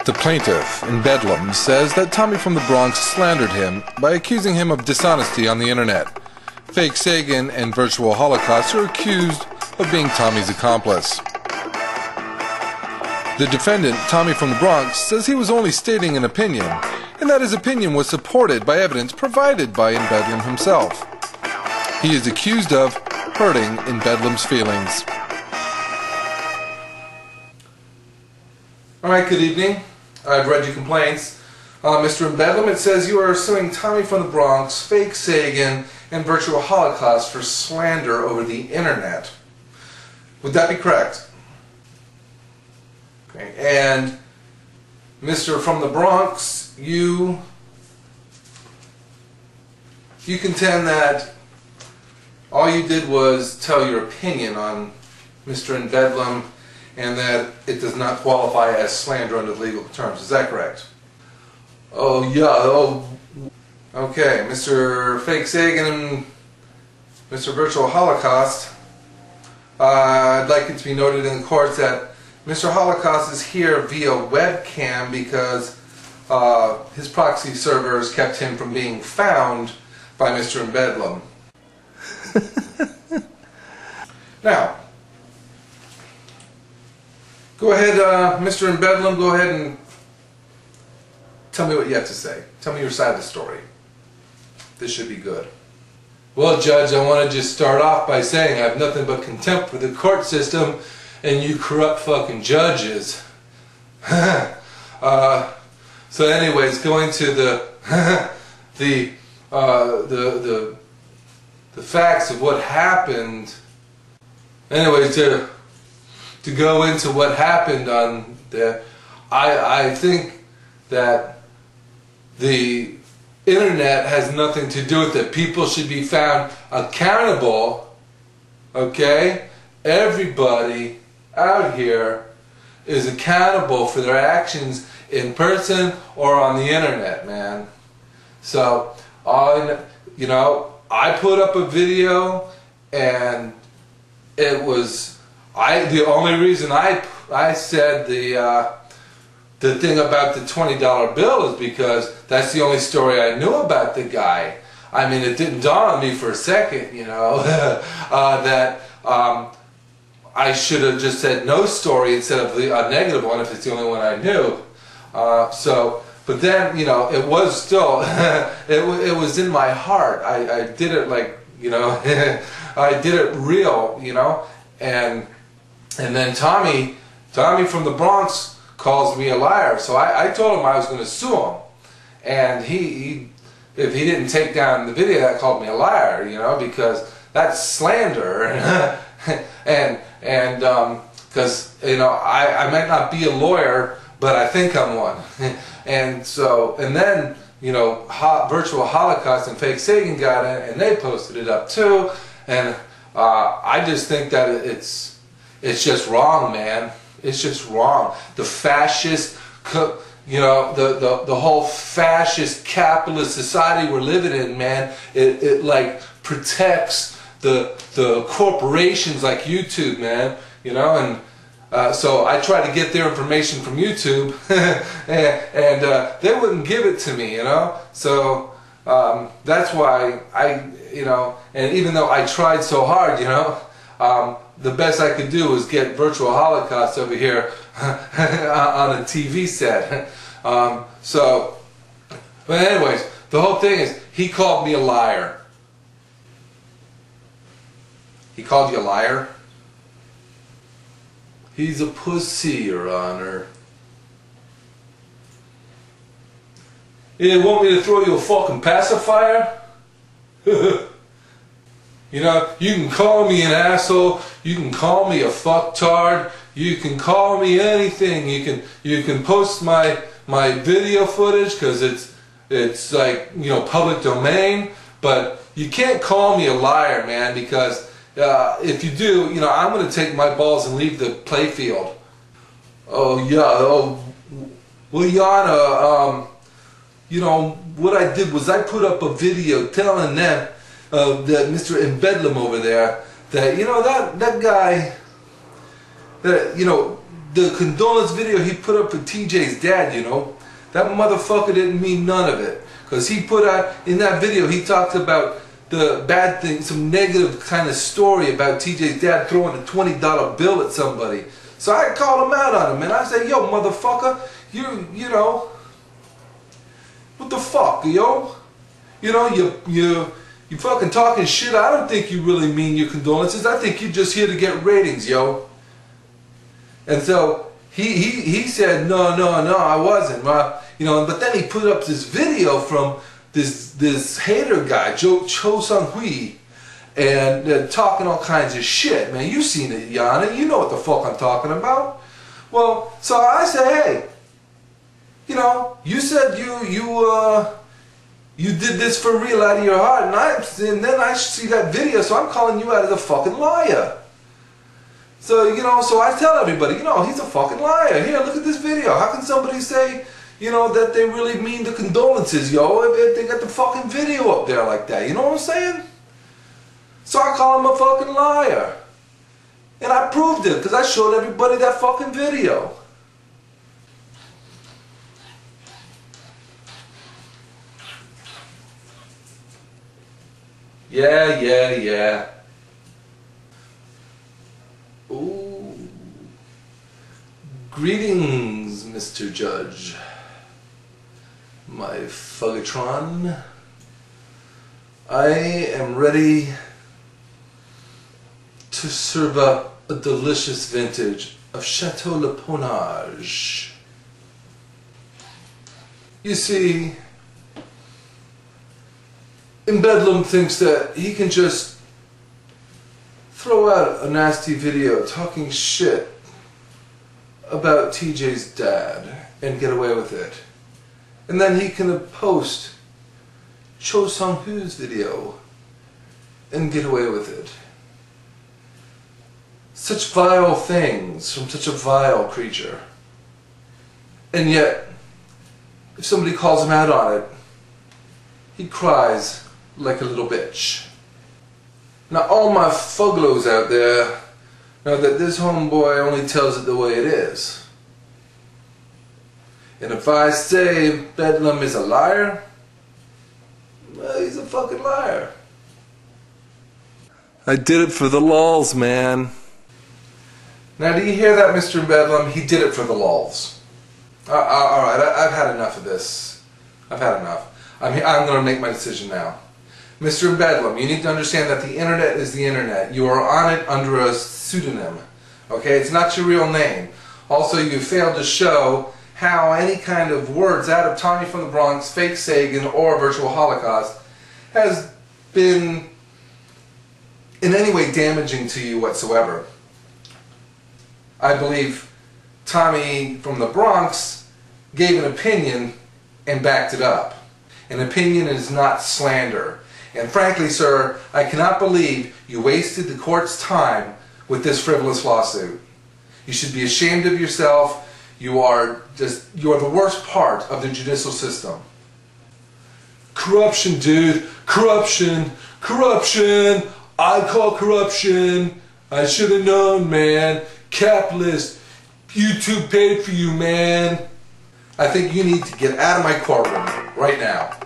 The plaintiff in Bedlam says that Tommy from the Bronx slandered him by accusing him of dishonesty on the internet. Fake Sagan and Virtual Holocaust are accused of being Tommy's accomplice. The defendant, Tommy from the Bronx, says he was only stating an opinion, and that his opinion was supported by evidence provided by Inmendham himself. He is accused of hurting Inmendham's feelings. Alright, good evening. I've read your complaints. Mr. Inmendham, it says you are suing Tommy from the Bronx, Fake Sagan, and Virtual Holocaust for slander over the internet. Would that be correct? Okay. And Mr. from the Bronx, you contend that all you did was tell your opinion on Mr. Inmendham and that it does not qualify as slander under legal terms. Is that correct? Oh, yeah. Oh, okay. Mr. Fake Sagan and Mr. Virtual Holocaust, I'd like it to be noted in the courts that Mr. Holocaust is here via webcam because his proxy servers kept him from being found by Mr. Inmendham. Now, go ahead, Mr. Inmendham, go ahead and tell me what you have to say. Tell me your side of the story. This should be good. Well, Judge, I want to just start off by saying I have nothing but contempt for the court system and you corrupt fucking judges. So anyways, going to the facts of what happened. Anyways, to go into what happened on there, I think that the internet has nothing to do with it. People should be found accountable, okay? Everybody out here is accountable for their actions in person or on the internet, man. So, you know, I put up a video and it was, the only reason I said the thing about the $20 bill is because that's the only story I knew about the guy. I mean, it didn't dawn on me for a second, you know, that I should have just said no story instead of a negative one if it's the only one I knew. But then, you know, it was still, it was in my heart. I did it like, you know, I did it real, you know, and then Tommy from the Bronx calls me a liar. So I told him I was going to sue him, and if he didn't take down the video, that called me a liar, you know, because that's slander, and because you know I might not be a lawyer, but I think I'm one, and then you know Virtual Holocaust and Fake Sagan got it, and they posted it up too, and I just think that it's just wrong, man. It's just wrong. The fascist, you know, the whole fascist capitalist society we're living in, man. It like protects the corporations like YouTube, man. You know, and so I try to get their information from YouTube, and they wouldn't give it to me, you know. So that's why you know, and even though I tried so hard, you know. The best I could do was get Virtual Holocaust over here on a TV set. But anyways, the whole thing is, he called me a liar. He called you a liar? He's a pussy, Your Honor. You want me to throw you a fucking pacifier? You know, you can call me an asshole, you can call me a fucktard, you can call me anything, you can post my video footage because it's like, you know, public domain, but you can't call me a liar, man, because if you do, you know, I'm going to take my balls and leave the playfield. Oh yeah, oh, well, Yana, you know, what I did was I put up a video telling them that Mr. Inmendham over there, that, you know, that guy, that, you know, the condolence video he put up for TJ's dad, you know, that motherfucker didn't mean none of it. Because he put out, in that video, he talked about the bad thing, some negative kind of story about TJ's dad throwing a $20 bill at somebody. So I called him out on him, and I said, yo, motherfucker, you know, what the fuck, yo? You know, you fucking talking shit. I don't think you really mean your condolences. I think you're just here to get ratings, yo. And so he said, no, I wasn't. You know, but then he put up this video from this hater guy, Cho Sung-hui, and talking all kinds of shit. Man, you seen it, Yana. You know what the fuck I'm talking about. Well, so I said, hey, you know, you said you did this for real out of your heart, and then I see that video, so I'm calling you out as a fucking liar. So, you know, so I tell everybody, you know, he's a fucking liar. Here, look at this video. How can somebody say, you know, that they really mean the condolences, yo, if they got the fucking video up there like that? You know what I'm saying? So I call him a fucking liar. And I proved it, because I showed everybody that fucking video. Yeah. Ooh. Greetings, Mr. Judge. My Fugatron. I am ready to serve up a delicious vintage of Chateau Le Ponage. You see, Inmendham thinks that he can just throw out a nasty video talking shit about TJ's dad and get away with it. And then he can post Cho Sung-hui's video and get away with it. Such vile things from such a vile creature. And yet, if somebody calls him out on it, he cries like a little bitch. Now all my fuglos out there know that this homeboy only tells it the way it is. And if I say Bedlam is a liar, well, he's a fucking liar. I did it for the lulz, man. Now do you hear that, Mr. Bedlam? He did it for the lulz. Alright, I've had enough of this. I've had enough. I'm going to make my decision now. Mr. Bedlam, you need to understand that the internet is the internet. You are on it under a pseudonym. Okay? It's not your real name. Also, you failed to show how any kind of words out of Tommy from the Bronx, fake Sagan, or virtual Holocaust has been in any way damaging to you whatsoever. I believe Tommy from the Bronx gave an opinion and backed it up. An opinion is not slander. And frankly, sir, I cannot believe you wasted the court's time with this frivolous lawsuit. You should be ashamed of yourself. You are the worst part of the judicial system. Corruption, dude. Corruption. Corruption. I call corruption. I should have known, man. Capitalist. YouTube paid for you, man. I think you need to get out of my courtroom right now.